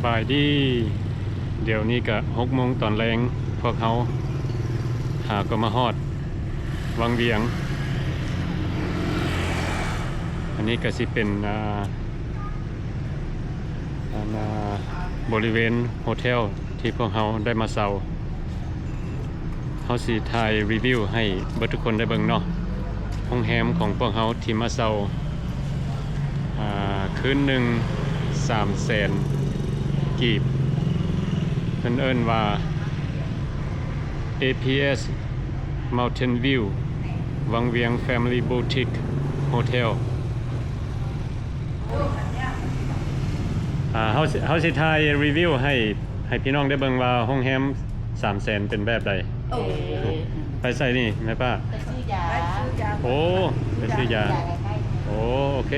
บายดีเดี๋ยวนี้ก็6 โมงตอนแรงพวกเขาก็มาฮอดวังเวียงอันนี้ก็สิเป็นบริเวณโฮเทลที่พวกเขาได้มาเซาเขาสิถ่ายรีวิวให้เบิดทุกคนได้เบิ่งเนาะโรงแรมของพวกเขาที่มาเซาคืนหนึ่ง300,000 กีบเพิ่นเอิ้นว่า APS Mountain View วังเวียง Family Boutique Hotel เฮาสิถ่ายรีวิวให้พี่น้องได้เบิ่งว่าโรงแรม300,000เป็นแบบใดไปใส่นี่แม่ป้าไปซื้อยาโอ้ไปซื้อยาโอ้โอเค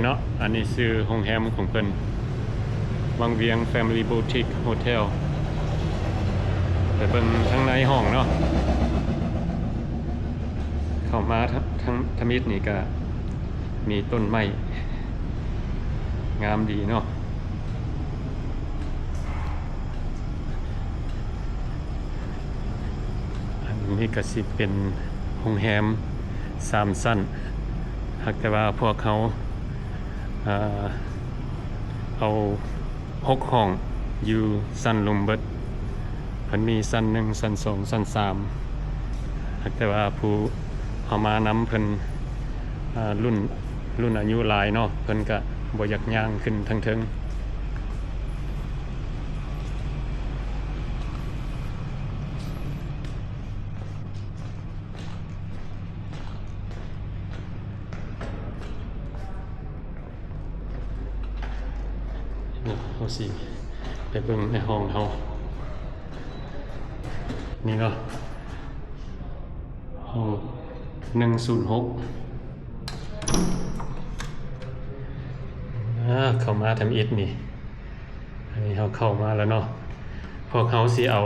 เนาะอันนี้ซื้อโรงแรมของเพิ่นวังเวียง Family Boutique Hotel ไปเบิ่งข้างในห้องเนาะเข้ามาทั้งทมิตนี่ก็มีต้นไม้งามดีเนาะอันนี้ก็สิเป็นโรงแรม3 ชั้นหากแต่ว่าพวกเขาเอา6 ห้องอยู่ชั้นลมเบิดเพิ่นมีชั้น1ชั้น2ชั้น3หากแต่ว่าผู้เอามานำเพิ่นรุ่นอายุหลายเนาะเพิ่นก็บ่อยากย่างขึ้นทั้งเทิงเอาสิไปเบิ่งในห้องเขานี่เนาะห้อง106เข้ามาทำอิฐนี่อันนี้เขาเข้ามาแล้วเนาะพวกเขาสิเอา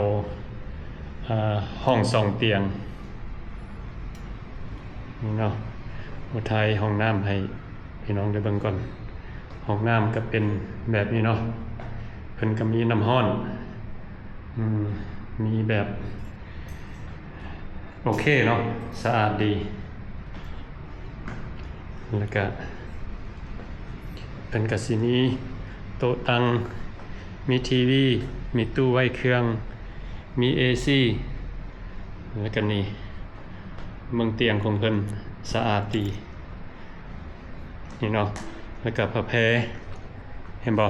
ห้อง2 เตียงนี่เนาะอุทัยห้องน้ำให้พี่น้องได้เบิ่งก่อนห้องน้ำก็เป็นแบบนี้เนาะเพิ่นก็มีน้ำร้อนมีแบบโอเคเนาะสะอาดดีแล้วก็เป็นก็สิมีโต๊ะตั้งมีทีวีมีตู้ไว้เครื่องมี AC แล้วก็นี่เมืองเตียงของเพิ่นสะอาดดีนี่เนาะแล้วก็ผ้าแพรเห็นบ่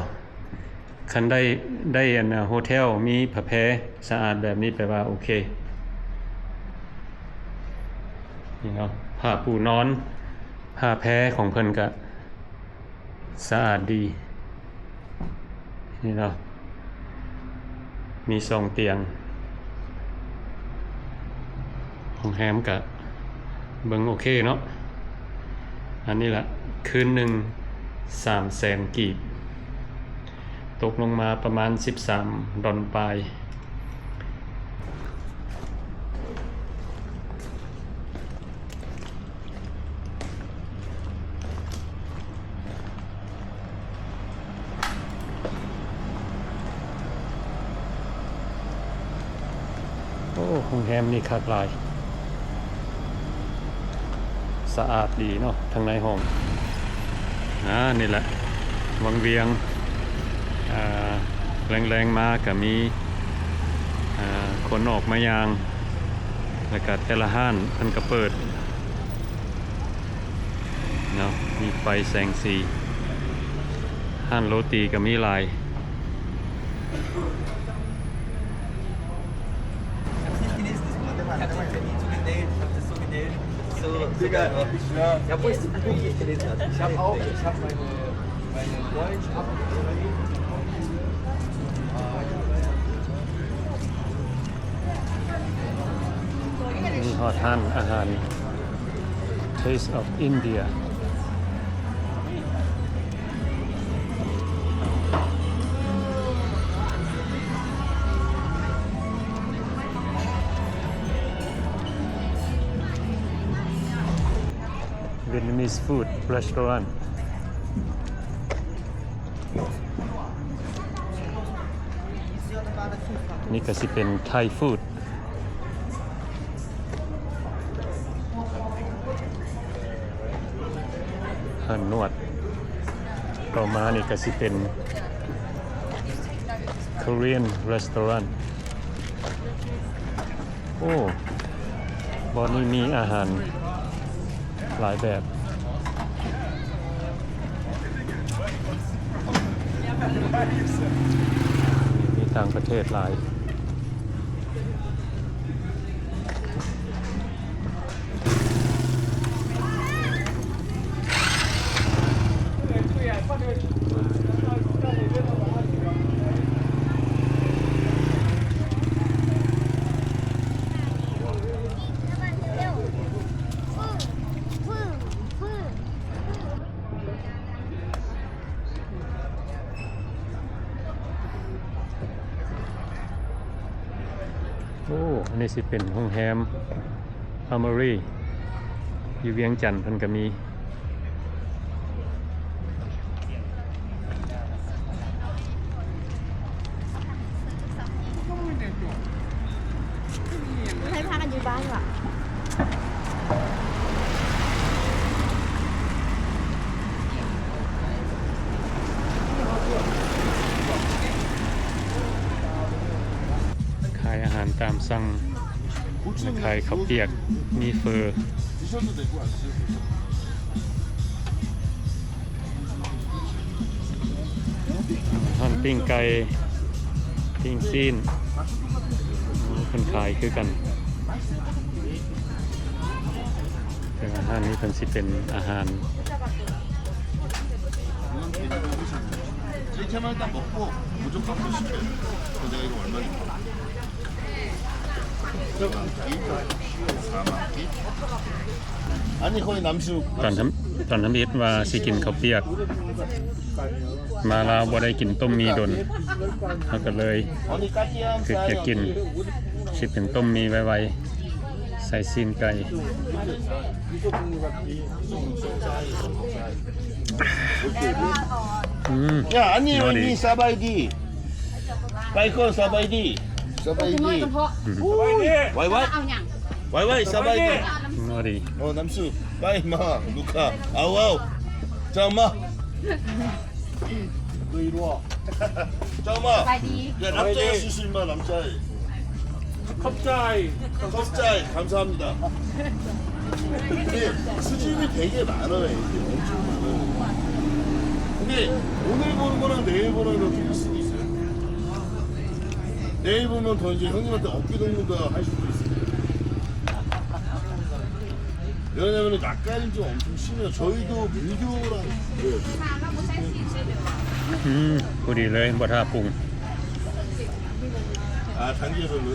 คันได้อันโฮเทลมีผ้าแพรสะอาดแบบนี้แปลว่าโอเคนี่เนาะผ้าปูนอนผ้าแพรของเพิ่นก็สะอาดดีนี่เนาะมี2 เตียงโรงแรมก็เบิ่งโอเคเนาะอันนี้ล่ะคืนหนึ่ง300,000 กีบตกลงมาประมาณ$13ปลายโอ้โรงแรมนี่คักหลายสะอาดดีเนาะทั้งในห้องนี่แหละวังเวียงแรงๆมาก็มีคนออกมายางแล้วก็แต่ละห้านเพิ่นก็เปิดเนาะมีไฟแสงสีห้านโรตีก็มีหลายDigga, ja, wo ist die Kugel gelesen? Ich habe auch, ich habe meine Deutsch abgeschrieben. มีฮอดห้านอาหาร Taste of India Vietnamese food restaurant นี่ก็สิเป็นไทยฟู้ดหันนวดต่อมานี่ก็สิเป็น Korean restaurant โอ้บอนนี้มีอาหารหลายแบบมีต่างประเทศหลายโอ้อันนี้สิเป็นโรงแรม Amari อยู่เวียงจันทน์เพิ่นก็มีให้พากันอยู่บ้านว่ะ ขายอาหารตามสั่งขายข้าวเปียกมีเฟอร์ 드셔도 되고 안 드셔도 되고. ท่อนปิ้งไก่ปิ้งซีนคนขายคือกันแต่อาหารนี้เพิ่นสิเป็นอาหาร 이렇게만 딱 먹고 무조건 한번 시켜요. 그럼 내가 이거 얼마인지 몰라. 4만 끼? 아니 거의 남수 ตอนทำอิฐว่าสิกินข้าวเปียก มาลาวบ่ได้กินต้มมีดนเขาก็เลย 아니 까띠암 คือจะกินสิเป็นต้มมีไวๆใส่ซีนไก่야 아니 어디? 이 사바이디 바이콘 사바이디 사바이디 와이와이 เอาอย่าง 와이와이 사바이디 นอดี 남수 빠이마 루카 아우아우 잠마 너 이리 와 ส 잠마 บายดี 야 남자야 수술마 남자야 컵짜이 컵짜이 감사합니다 근데 수집이 되게 많아요 이게 엄청 많아요 근데 오늘 보는 거랑 내일 보는 거랑 틀릴 수도 있어요 내일 보면 더 이제 형님한테 어깨 동무가 할 수도 있어요 왜냐면 낯가림 좀 엄청 심해요 저희도 민규랑 พอดีเลยบ่ท่าปรุง 아 단계에서는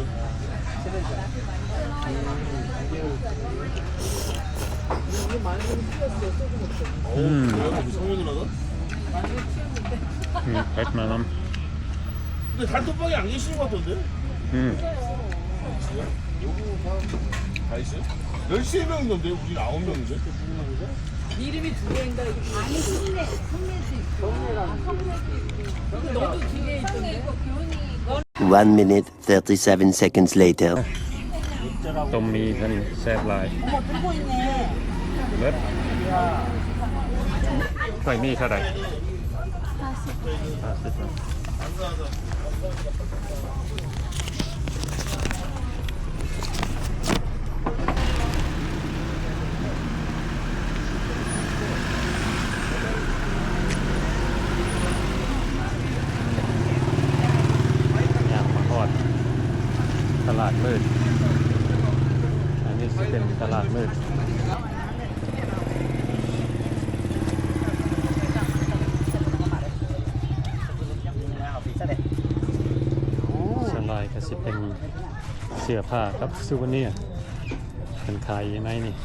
성현 누나가? เผ็ดมาน้ 근데 단톡방에 안 계시는 것 같던데? ำ 여기 사람 다 있어요? 13명 있는데 우리 9명인데? 이름이 두 개인가? 아니 성내도 있고 너도 기계에 있던데? 1 minute 37 seconds later. ต้มมีท่านแซ่บหลายเลิศไก่มีเท่าไหร่50 ย่างมาฮอดตลาดมืดอันนี้สิเป็นตลาดมืดสลายก็สิเป็นเสื้อผ้ากับซูเวเนียร์เป็นขายอยู่ในนี่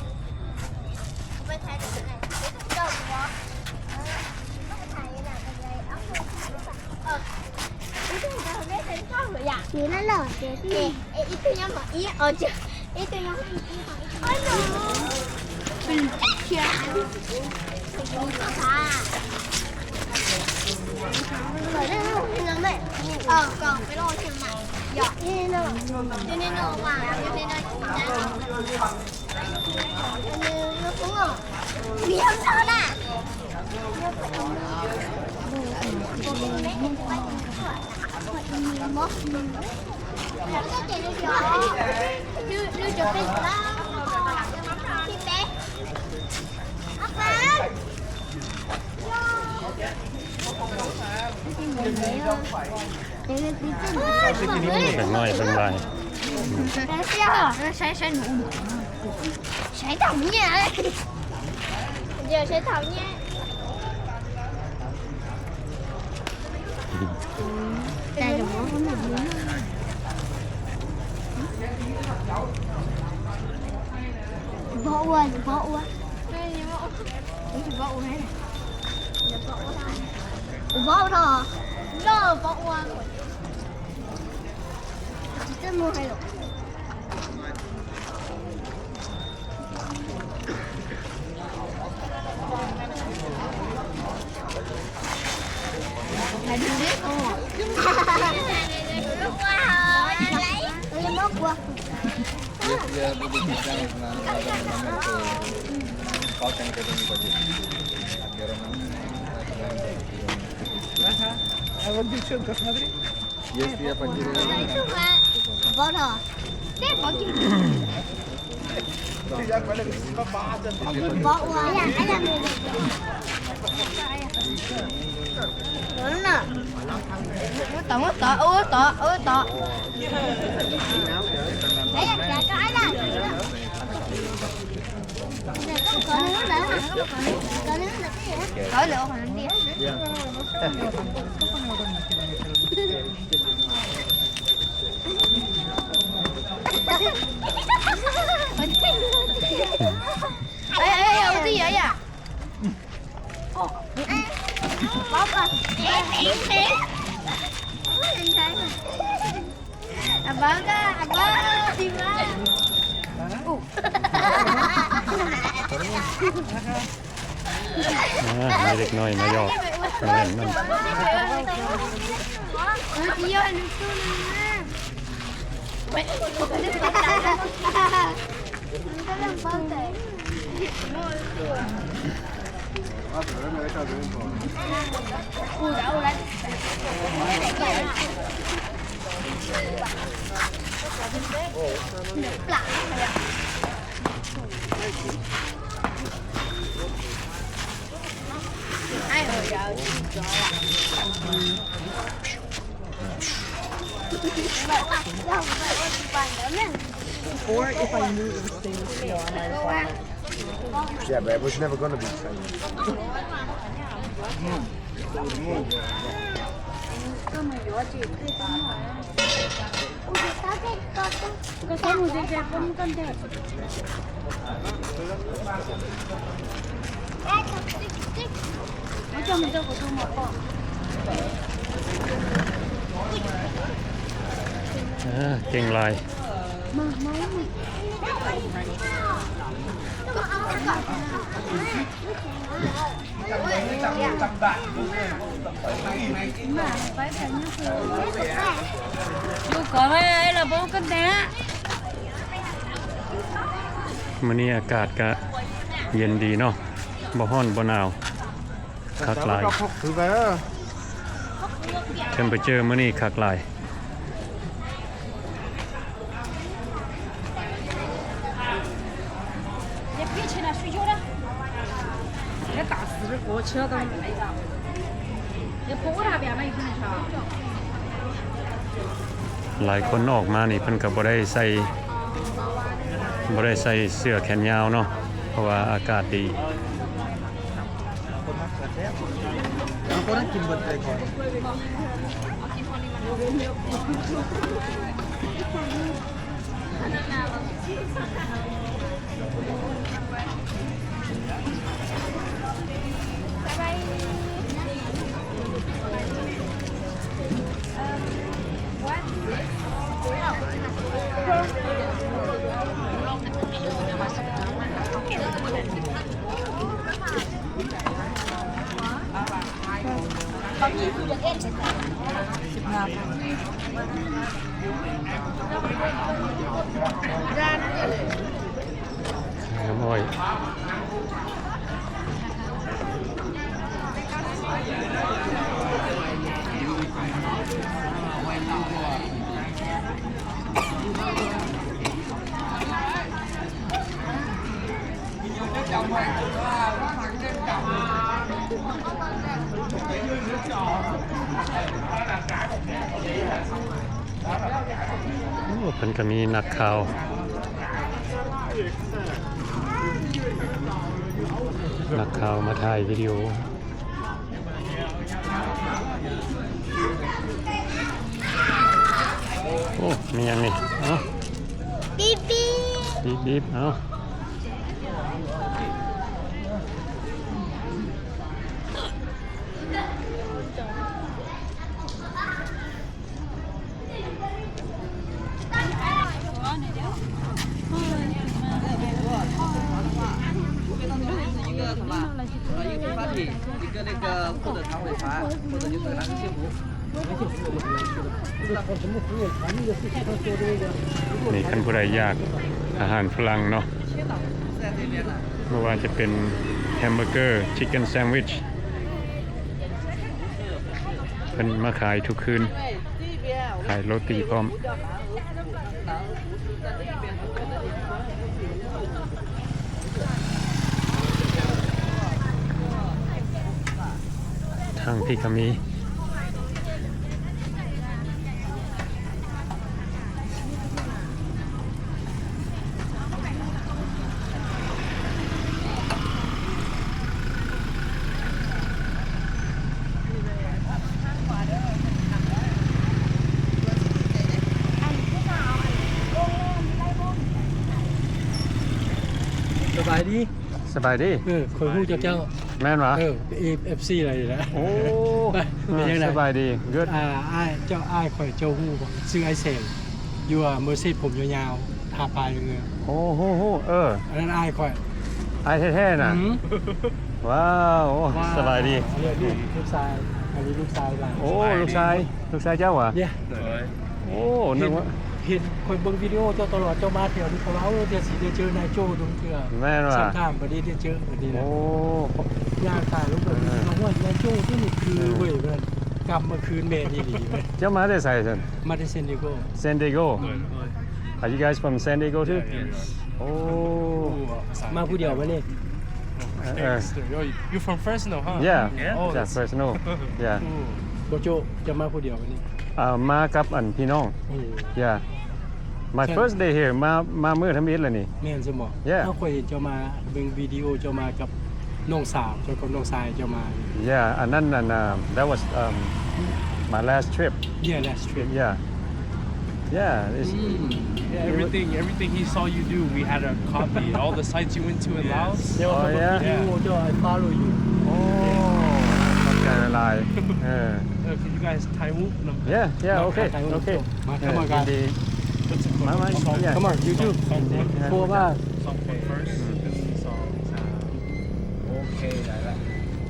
ไปถ่ายที่ไหนเจ้าหัวถ่ายไหนเป็นไงเอ้าไม่ต้องจะไม่เป็นเจ้าหรืออย่างนี้นั่นเหรอเจ๊ที่อีตัวยังบอกอีเจ้าอีตัวยังอีอ๋อหนูเป็นเชียร์เป็นผ้าเหมือนได้ให้เราเห็นแล้วไหมก่อนไปรอเชียงใหม่ Ja, den är nog varm. Vi har såna. Nu köperเบิ่งน้อยเบิ่งหลาย 谁讨厌？有谁讨厌？带着毛很美丽。抱我，你抱我。对，你抱我。你去抱我还是？你抱我他。我抱他。那抱我。这么还有。来ดูดิโอ้ว้าวอะไรเลยมากกว่า Dia berbincang dengan kau yang ketemu tadi. Yes, dia pagi. Bao thờ. Thế bao nhiêu? Bao quá. Ai làm gì? Đúng nè. Tỏ. Đấy là cái là. Có nước nữa hả? Có nước nữa cái gì? Có lượng hả đi? Ê, cái gì vậy à? Bóc à? Em. Abang di mana? ให้เด็กน้อยมาหยอกแม่นมัน Iya, lucu nih. Or if I knew it was staying still, I might have followed. Yeah, but it was never going to be. À, เก่งหลาย Chú có mấy là bố cân té. มื้อนี้อากาศก็เย็นดีเนาะบ่ร้อนบ่หนาวคักหลาย Thứ về. เทมเปอเจอร์มื้อนี้คักหลาย 也别起来睡觉了。别打死我车刚来一个。也不那边嘛，有可能是。 หลายคนออกมานี่เพิ่นก็บ่ได้ใส่เสื้อแขนยาวเนาะเพราะว่าอากาศดี Aku nak kimbut lagi. บางทีคือจะเอ็นร้าน น้ำอ้อยโอ้เพิ่นก็มีนักข่าว นักข่าวมาถ่ายวิดีโอโอ้มีอย่างนี้เอ้า บีบี บีบเอ้า一个发体，一个那个或者长尾船，或者就是那个幸福。 นี่คันผู้ใดอยากอาหารฝรั่งเนาะเมื่อว่าจะเป็นแฮมเบอร์เกอร์ชิคเก้นแซนด์วิชเพิ่นมาขายทุกคืนขายโรตีพร้อมทางพี่ก็มี สบายดี สบายดี คอยฮู้จักเจ้า แม่นวะ AFC อะไรนี่แหละ โอ้ เป็นจังได๋ สบายดี good อ้ายเจ้าอ้ายข่อยเจ้าฮู้บ่ชื่อไอ้แสงอยู่เมอร์ซี่ผมยาวๆทาปลายเงือ โอ้โหอันนั้นอ้ายข่อย ไอแท้ๆน่ะ ว้าวโอ้สบายดี เรียกลูกชายอันนี้ลูกชายหลาน โอ้ลูกชายเจ้าหวะ เนี่ย โอ้นึกว่า เห็นคนเบิ่งวิดีโอเจ้าตลอดเจ้ามาแถวนี้เขาเว้าเดี๋ยวสิได้เจอนายโจ้ตรงเทื่อ แม่นวะ สัมภาษณ์บ่ได้เจอบัดนี้นะ โอ้ ย่างตายลูกเบิ่งเขาว่านายโจ้ที่นี่คือเว้ยเพิ่นกลับมาคืนแม่นอีหลีเว้ย เจ้ามาได้ใส่ซั่น มาที่เซนดิโก San Diego Are you guys from San Diego too โอ้ มาผู้เดียวมานี่ You from Fresno, huh? Yeah Oh, yeah Fresno yeah บ่โจจะมาผู้เดียวมานี่ มากับอันพี่น้อง yeah my first day here มามื้อทำอิฐแล้วนี่ แม่นซะบ่ Yeah เฮาเคยเห็นเจ้ามาเบิ่งวิดีโอเจ้ามากับน้องสาวเจ้ากับน้องชายเจ้ามา yeah อันนั้นthat was my last trip Yeah that's true yeah it's Everything he saw you do, we had a copy. All the sites you went to in Laos. เดี๋ยว Oh, yeah? วิดีโอเจ้า I follow you โอ้เข้าใจละลายCan you guys Thai whoop? yeah okay มาทำกัน ดี What's it มา called? yeah Come on you too โฟว่า Song first. Okay,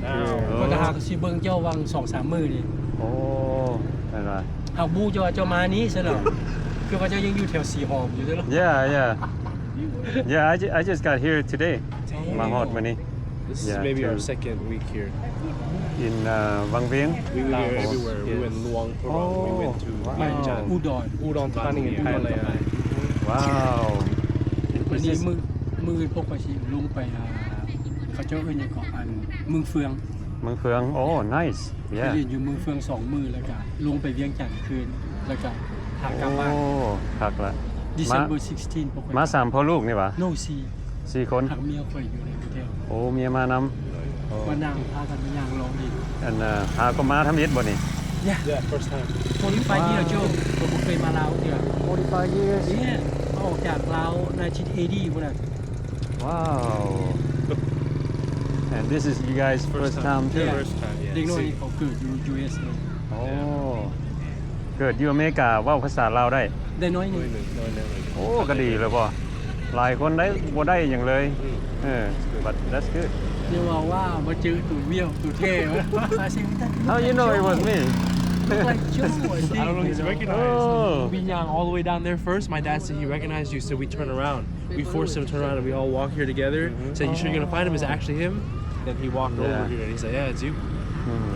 Oh. ก็จะหาสิเบิ่งเจ้าวัง 2-3 มื้อนี่ โอ้นั่นล่ะ หากบูเจ้ามานี้ซะเนาะคือว่าเจ้ายังอยู่แถวสีหอมอยู่เด้อ yeah I just got here today มาฮอดมื้อนี้ This is Yeah, maybe our true. second week here. in วังเวียง We were Laos. everywhere. We went Luang Prabang. We went to Oh, ไป Vientiane. อุดร Udon Thani in Thailand. ว้าว วันนี้มือพวกว่าสิลงไปเขาเจ้าเอิ้นหยังก็อันเมืองเฟือง เมืองเฟืองโอ้ nice ไป yeah เรียนอยู่เมืองเฟือง2มื้อแล้วก็ลงไปเวียงจันทน์คืนแล้วก็หากลับบ้าน โอ้คักละ December 16พวก มา3พ่อลูกนี่หวะ No 4คน หากเมียข่อยอยู่ในประเทศ โอ้เมียมานำ มานั่งพากันไปย่างรออีก อันหาก็มาทำอิฐบ่นี่ Yeah Yeah, first time. 45 years Joe ผมบ่เคยมาลาวเทื่อ 45 years เนี่ยออกจากลาว1980พุ่นน่ะ wow and this is you guys first time too Yeah. First time, เด็กน้อย yeah. เขาเกิดอยู่ US เลย โอ้เกิดอยู่อเมริกาเว้าภาษาลาวได้ ได้น้อยหนึง โอ้ก็ดีเลยบ่หลายคนได้บ่ได้หยังเลยbut that's good เดี๋ยวว่ามาเจอตู่เวียวตู่เท่มาสิ How you know it was me? like Joe I don't know, he's recognized. Oh. We young all the way down there first. My dad said he recognized you, so we turn around. We forced him to turn around and we all walk here together. Said, you sure you're going to find him? Is it actually him? Then he walked over here and he said, yeah, it's you.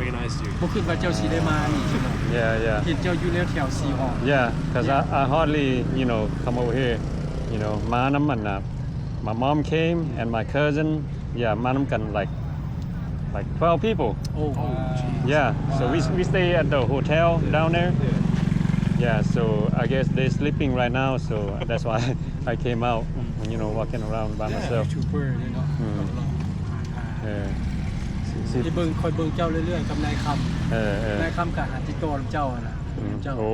Recognized you. บ่คิดว่าเจ้าสิได้มาอีกใช่มั้ย Yeah, yeah. เห็นเจ้าอยู่แล้วแถวสีหอ Yeah, because I hardly, come over here. Ma nam man my mom came and my cousin. Yeah, ma nam kan like 12 people. โอ้ Yeah, so we stay at the hotel down there. Yeah, so I guess they're sleeping right now, so that's why I came out, walking around by myself. ยูทูบเบอร์เนาะ Yeah. ที่เบิ่งคอยเบิ่งเจ้าเรื่อยๆกับนายคำ น ายคำกับหาติดต่อเจ้าน่ะเจ้า โอ้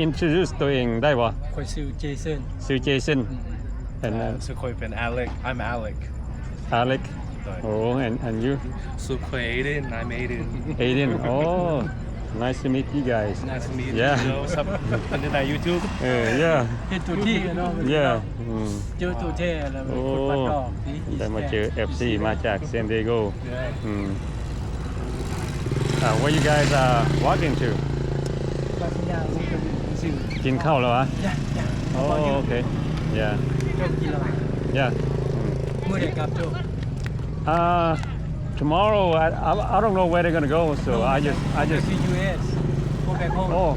introduce ตัวเองได้บ่ คอยซื้อเจสัน ชื่อ Jason and So Koi Ben Alec. I'm Alec. Alec. Oh, and you? So Koi Aiden. I'm Aiden. Aiden. Oh, nice to meet you guys. Nice to meet Yeah. you. What's up? Under that YouTube? Yeah. เฮ็ดตัวที่เนาะ Yeah. เจอตัวแท้แล้วคนปัดดอก ได้มาเจอ FC มาจาก San Diego. Where you guys are walking to? ก็สัญญาลูกจะซื้อ กินข้าวแล้ววะ Yeah. Oh, okay. Yeah. เจ้ากินแล้ว Yeah. มื้อใดกลับเจ้า Tomorrow I don't know where they're going to go, so I just ที่ US go back home Oh,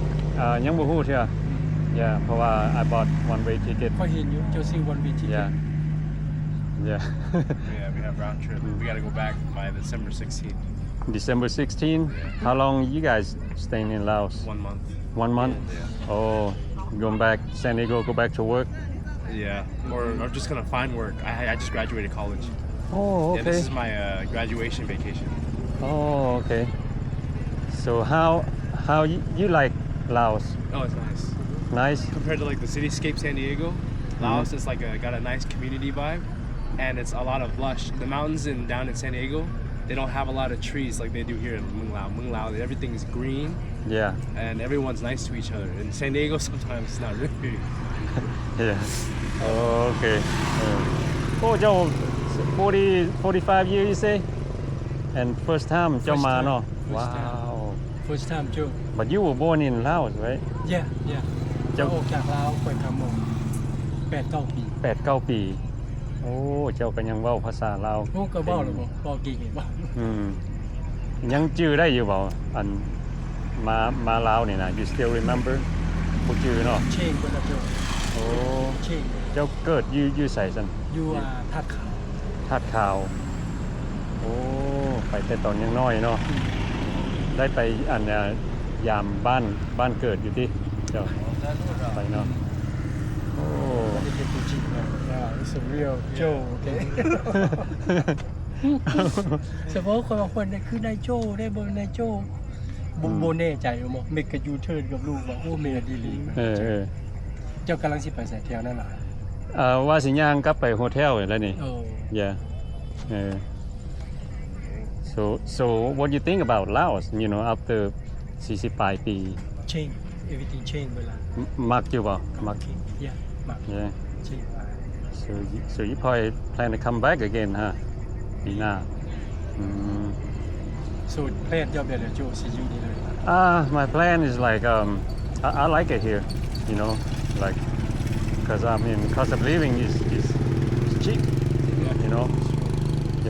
ยังบ่ฮู้เทื่อ Yeah, เพราะว่า I bought one way ticket. พอเห็นอยู่เจ้าซื้อวันวีที Yeah. Yeah. Yeah, we have round trip. We got to go back by December 16th. December 16. How long you guys staying in Laos? 1 month. 1 month? Yeah. Oh, going back San Diego, go back to work? Yeah. Or just going to find work. I just graduated college. Oh, Yeah, okay. this is my graduation vacation. Oh, okay. So how you like Laos? Oh, it's nice. Nice? Compared to like the cityscape San Diego, Laos is like got a nice community vibe, and it's a lot of lush. The mountains down in San Diego, they don't have a lot of trees like they do here in Mung Lao. Mung Lao, everything is green, Yeah. and everyone's nice to each other. In San Diego, sometimes it's not really. Yeah. Oh, okay. Oh, เจ้า 45 years you say? And first time เจ้ามาเนาะ Wow. first time เจ้า But you were born in Laos, right? yeah เจ้าออกจากลาวไปทำมง8-9 ปี 8-9 ปี โอ้ เจ้าก็ยังเว้าภาษาลาว โอ้ก็เว้าแล้วบ่เก่งบ่ ยังจื้อได้อยู่บ่อันมาลาวนี่นะ You still remember บ่จื้อเนาะ เชงบ่ล่ะเจ้า โอ้ เชง เจ้าเกิดอยู่ไสซั่น อยู่ทัดขาว ธาตุขาว โอ้ ไปแต่ตอนยังน้อยเนาะ ได้ไปอันยามบ้านเกิดอยู่ที่เจ้าไปเนาะ โอ้ ได้เห็นตัวจริงแล้ว yeah it's a real Joe okay เฉพาะคนบางคนเนี่ยคือนายโจ้ได้บ่นายโจ้บ่แน่ใจว่าเมกะยูเทิร์นกับลูกว่าโอ้เมกะดีหลี เจ้ากำลังสิไปใส่แถวนั่นล่ะ ว่าสิย่างกลับไปโฮเทลแล้วนี่ โอ้ Yeah. So what do you think about Laos, after 40 ปลายปี change everything change เวลา มักอยู่บ่มัก yeah มัก Yeah. change So you probably plan to come back again, huh? ปีหน้า so plan ยอบได้แล้วโจสิอยู่นี่เลย My plan is like I like it here, like because cost of living is cheap,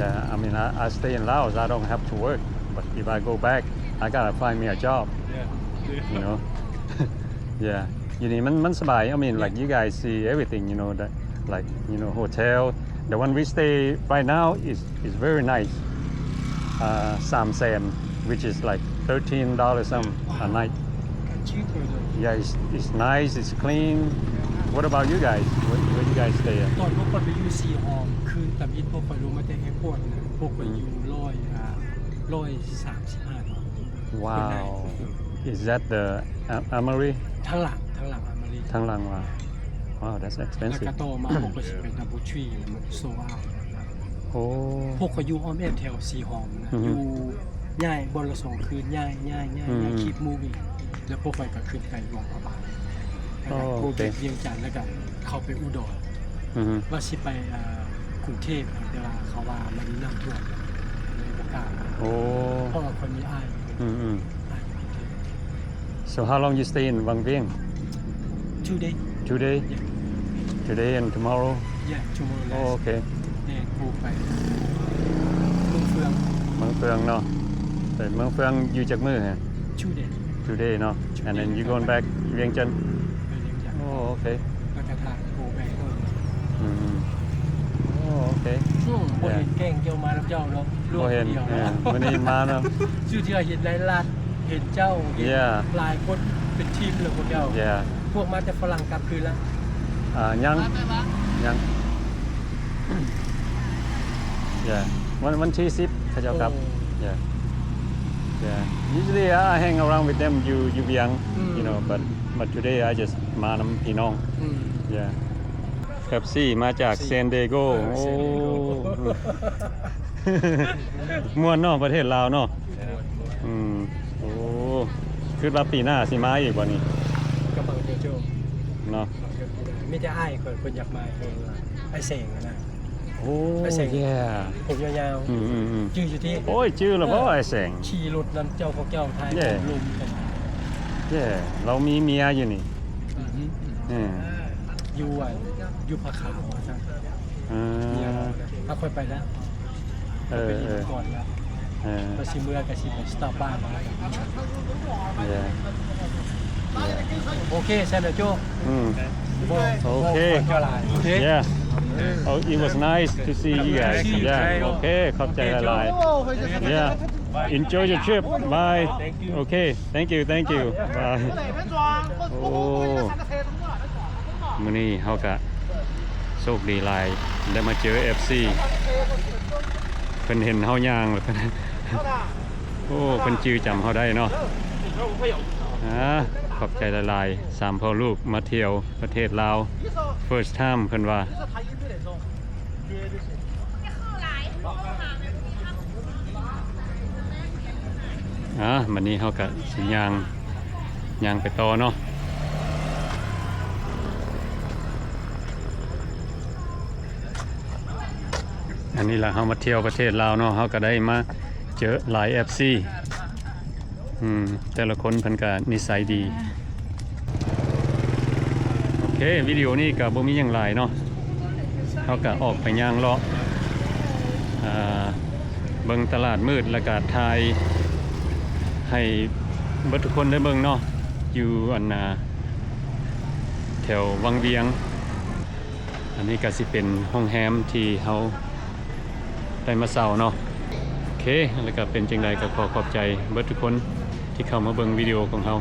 Yeah, I stay in Laos, I don't have to work, but if I go back, I gotta find me a job, Yeah, อยู่นี่มันสบาย like you guys see everything, that like, hotel. The one we stay right now is very nice. Sam San, which is like $13 some a night. cheap เลย Yeah, it's nice, it's clean. What about you guys? Where you guys stay at? ตอนพวกคนไปอยู่ซีฮอมคืนตำยิดพวกคนลงมาแต่แอร์พอร์ตนะพวกคนอยู่135 Wow. Is that the Amory? ทั้งหลังอเมริกา ทางหลังว่า Wow, that's แล้ว expensive. ก็ต่อมาพวกก็สิเป็นดับเบิลทรีแล้วมันโซเอา Oh. พวกก็อยู่อ้อมแอมแถวซีฮอมนะอยู่ย่ายบนละ2คืนย่ายคลิปมูวี่แล้วพวกไปก็ขึ้นไปหลวงพระบางพวกเวียงจันทน์แล้วก็เข้าไปอุดร ว่าสิไป กรุงเทพแต่ว่าเขาว่ามันน้ำท่วมเลยบ่กล้า โอ้ เพราะว่าคนมีอ้าย อืม อ้ายกรุงเทพ So how long you stay in Wang Vieng? 2 days Today? Today and tomorrow? yeah tomorrow Oh, okay. เนี่ยกูไปเมืองเฟือง เมืองเฟืองเนาะแต่เมืองเฟืองอยู่จากมื้อฮะ 2 days Today เนาะ and then you going back เวียงจันทน์ ไปเลี้ยงจันทน์ Oh, okay. แล้วก็ทางกูไปก็ อืม Oh, okay. บ่เห็นแกล้งเจ้ามาน้ำเจ้าเนาะลว บ่ ก เห็น เดียว มื้อนี้มาเนาะ ชื่อที่เห็นหลายลัดเห็นเจ้าเห็น Yeah หลายคนเป็นทีมเลยพวกเจ้า Yeah พวกมาแต่ฝรั่งกลับคืนแล้ว ยัง Yeah วันที่10เขาเจ้าครับ Yeah Usually I hang around with them you young you know but today I just มานำพี่น้อง Yeah Pepsi มาจากเซนเดโกโอ้ม่วนเนาะประเทศลาวเนาะโอ้คือว่าปีหน้าสิมาอีกบ่นี่ กำลังเจ้า เนาะ มีแต่อ้ายคนอยากมาไอ้เสงนะ โอ้ ไอ้เสง yeah ผมยาวๆชื่ออยู่ที่ โอ้ยชื่อแล้วบ่ไอ้แสง ขี่รถนำเจ้าพวกเจ้าไทยลุมกัน Yeah เรามีเมียอยู่นี่อืม อยู่ผาขาวจัง ถ้าค่อยไปแล้วไปอยู่ก่อนแล้วไปสิเมื่อกับสิไปสตาร์บ้านโอเคเซนโจYeah Oh it was nice to see you guys Yeah Okay ขอบใจหลายๆ Yeah Enjoy your trip Bye Okay Thank you Bye โอ้มื้อนี้เฮาก็โชคดีหลายได้มาเจอ FC เพิ่นเห็นเฮาย่างแล้วเพิ่นโอ้เพิ่นจื้อจำเฮาได้เนาะขอบใจหลายๆ3พ่อลูกมาเที่ยวประเทศลาว First time เพิ่นว่ามื้อนี้เฮาก็สิย่างไปต่อเนาะอันนี้ล่ะเฮามาเที่ยวประเทศลาวเนาะเฮาก็ได้มาเจอหลาย FC แต่ละคนเพิ่นก็นิสัยดีโอเควิดีโอนี้ก็บ่มีหยังหลายเนาะเฮาก็ออกไปย่างเลาะเบิ่งตลาดมืดแล้วก็ถ่ายให้เบิดทุกคนได้เบิ่งเนาะอยู่อันแถววังเวียงอันนี้ก็สิเป็นโรงแรมที่เฮาได้มาเซาเนาะโอเคแล้วก็เป็นจังไดก็ขอบใจเบิดทุกคนที่เข้ามาเบิ่งวิดีโอของเฮา